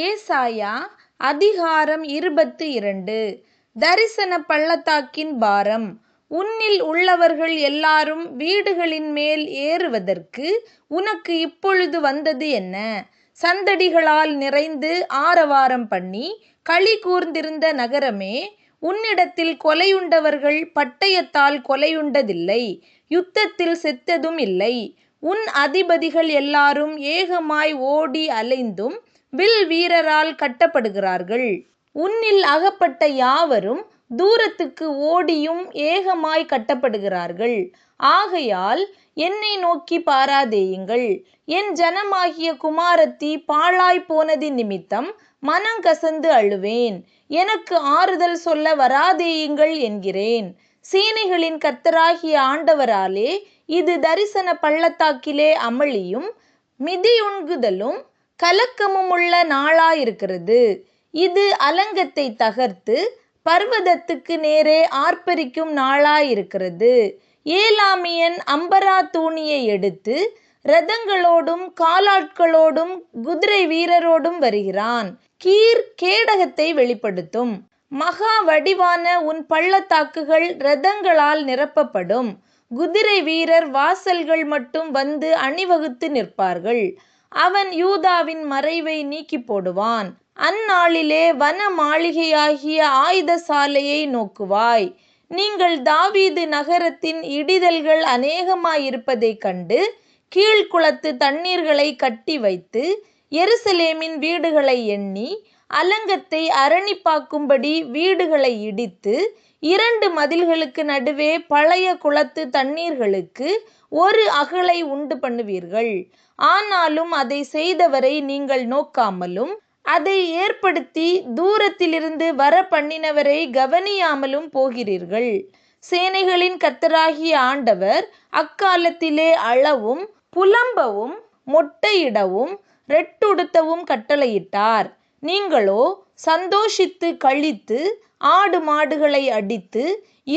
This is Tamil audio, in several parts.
ஏசாயா அதிகாரம் 22. தரிசன பள்ளத்தாக்கின் பாரம். உன்னில் உள்ளவர்கள் எல்லாரும் வீடுகளின் மேல் ஏறுவதற்கு உனக்கு இப்பொழுது வந்தது என்ன? சந்தடிகளால் நிறைந்து ஆரவாரம் பண்ணி களி கூர்ந்திருந்த நகரமே, உன்னிடத்தில் கொலையுண்டவர்கள் பட்டயத்தால் கொலையுண்டதில்லை, யுத்தத்தில் செத்ததும் இல்லை. உன் அதிபதிகள் எல்லாரும் ஏகமாய் ஓடி அலைந்தும் வில் வீரரால் கட்டப்படுகிறார்கள். உன்னில் அகப்பட்ட யாவரும் தூரத்துக்கு ஓடியும் ஏகமாய் கட்டப்படுகிறார்கள். ஆகையால் என்னை நோக்கி பாராதேயுங்கள். என் ஜனமாகிய குமாரத்தி பாழாய் போனதின் நிமித்தம் மனங்கசந்து அழுவேன். எனக்கு ஆறுதல் சொல்ல வராதேயுங்கள் என்கிறேன். சேனைகளின் கர்த்தராகிய ஆண்டவராலே இது தரிசன பள்ளத்தாக்கிலே அமளியும் மிதியுண்குதலும் கலக்கமுமுள்ள நாளாயிருக்கிறது. இது அலங்கத்தை தகர்த்து பர்வதத்துக்கு நேரே ஆர்ப்பரிக்கும் நாளாயிருக்கிறது. ஏலாமியன் அம்பரா தூணியை எடுத்து இரதங்களோடும் காலாட்களோடும் குதிரை வீரரோடும் வருகிறான். கீர் கேடகத்தை வெளிப்படுத்தும். மகா வடிவான உன் பள்ளத்தாக்குகள் இரதங்களால் நிரப்பப்படும். குதிரை வீரர் வாசல்கள் மட்டும் வந்து அணிவகுத்து நிற்பார்கள். அவன் யூதாவின் மறைவை நீக்கி போடுவான். அந்நாளிலே வன மாளிகையாகிய ஆயுத சாலையை நோக்குவாய். நீங்கள் தாவீது நகரத்தின் இடிதல்கள் அநேகமாயிருப்பதைக் கண்டு கீழ்குளத்து தண்ணீர்களை கட்டி வைத்து எருசலேமின் வீடுகளை எண்ணி அலங்கத்தை அரணிப்பாக்கும்படி வீடுகளை இடித்து 2 மதில்களுக்கு நடுவே பழைய குளத்து தண்ணீர்களுக்கு ஒரு அகழை உண்டு பண்ணுவீர்கள். ஆனாலும் அதை செய்தவரை நீங்கள் நோக்காமலும் அதை ஏற்படுத்தி தூரத்திலிருந்து வர பண்ணினவரை கவனியாமலும் போகிறீர்கள். சேனைகளின் கர்த்தராகிய ஆண்டவர் அக்காலத்திலே அளவும் புலம்பவும் மொட்டையிடவும் ரெட்டுடுத்தவும் கட்டளையிட்டார். நீங்களோ சந்தோஷித்து களித்து ஆடு மாடுகளை அடித்து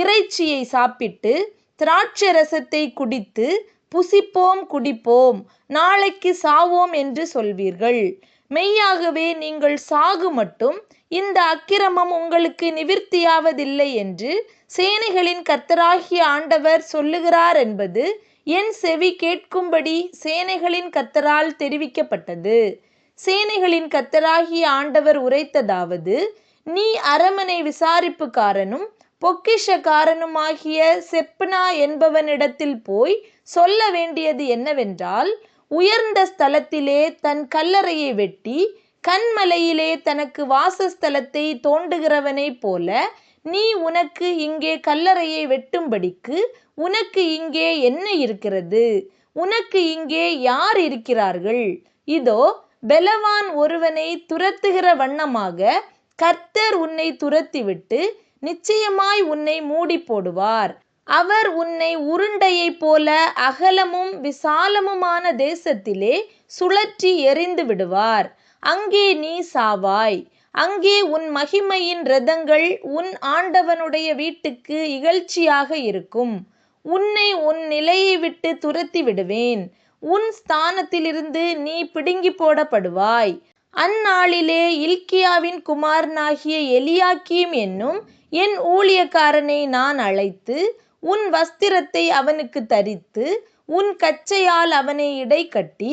இறைச்சியை சாப்பிட்டு திராட்சரசத்தை குடித்து புசிப்போம் குடிப்போம், நாளைக்கு சாவோம் என்று சொல்வீர்கள். மெய்யாகவே நீங்கள் சாகு மட்டும் இந்த அக்கிரமம் உங்களுக்கு நிவிர்த்தியாவதில்லை என்று சேனைகளின் கர்த்தராகிய ஆண்டவர் சொல்லுகிறார் என்பது என் செவி கேட்கும்படி சேனைகளின் கர்த்தரால் தெரிவிக்கப்பட்டது. சேனைகளின் கர்த்தராகிய ஆண்டவர் உரைத்ததாவது: நீ அரமனை விசாரிப்புக்காரனும் பொக்கிஷக்காரனுமாகிய செப்னா என்பவனிடத்தில் போய் சொல்ல வேண்டியது என்னவென்றால், உயர்ந்த ஸ்தலத்திலே தன் கல்லறையை வெட்டி கன்மலையிலே தனக்கு வாசஸ்தலத்தை தோண்டுகிறவனைப் போல நீ உனக்கு இங்கே கல்லறையை வெட்டும்படிக்கு உனக்கு இங்கே என்ன இருக்கிறது? உனக்கு இங்கே யார் இருக்கிறார்கள்? இதோ பெலவான் ஒருவனை துரத்துகிற வண்ணமாக கர்த்தர் உன்னை துரத்திவிட்டு நிச்சயமாய் உன்னை மூடி போடுவார். அவர் உன்னை உருண்டையைப் போல அகலமும் விசாலமுமான தேசத்திலே சுழற்றி எறிந்து விடுவார். அங்கே நீ சாவாய். அங்கே உன் மகிமையின் இரதங்கள் உன் ஆண்டவனுடைய வீட்டுக்கு இகழ்ச்சியாக இருக்கும். உன்னை உன் நிலையை விட்டு துரத்தி விடுவேன். உன் ஸ்தானத்திலிருந்து நீ பிடுங்கி போடப்படுவாய். அந்நாளிலே இல்க்கியாவின் குமாரனாகிய எலியாக்கீம் என்னும் என் ஊழியக்காரனை நான் அழைத்து உன் வஸ்திரத்தை அவனுக்கு தரித்து உன் கச்சையால் அவனை இடைக்கட்டி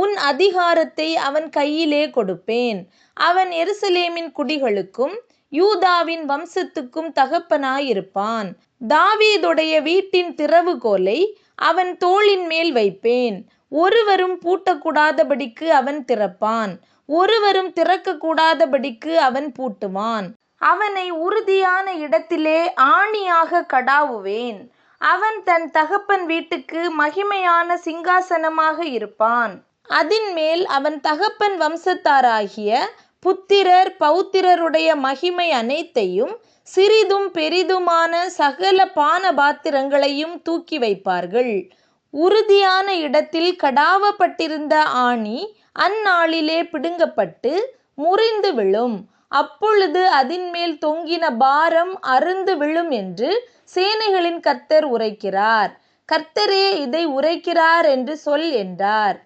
உன் அதிகாரத்தை அவன் கையிலே கொடுப்பேன். அவன் எருசலேமின் குடிகளுக்கும் யூதாவின் வம்சத்துக்கும் தகப்பனாயிருப்பான். தாவீதுடைய வீட்டின் திறவுகோலை அவன் தோளின் மேல் வைப்பேன். ஒருவரும் பூட்டக்கூடாதபடிக்கு அவன் திறப்பான், ஒருவரும் திறக்கக்கூடாதபடிக்கு அவன் பூட்டுவான். அவனை உறுதியான இடத்திலே ஆணியாக கடாவுவேன். அவன் தன் தகப்பன் வீட்டுக்கு மகிமையான சிங்காசனமாக இருப்பான். அதின்மேல் அவன் தகப்பன் வம்சத்தாராகிய புத்திரர் பௌத்திரருடைய மகிமை அனைத்தையும் சிறிதும் பெரிதுமான சகல பான பாத்திரங்களையும் தூக்கி வைப்பார்கள். உறுதியான இடத்தில் கடாவப்பட்டிருந்த ஆணி அந்நாளிலே பிடுங்கப்பட்டு முறிந்து விழும். அப்பொழுது அதின்மேல் தொங்கின பாரம் அறுந்து விழும் என்று சேனைகளின் கர்த்தர் உரைக்கிறார். கர்த்தரே இதை உரைக்கிறார் என்று சொல் என்றார்.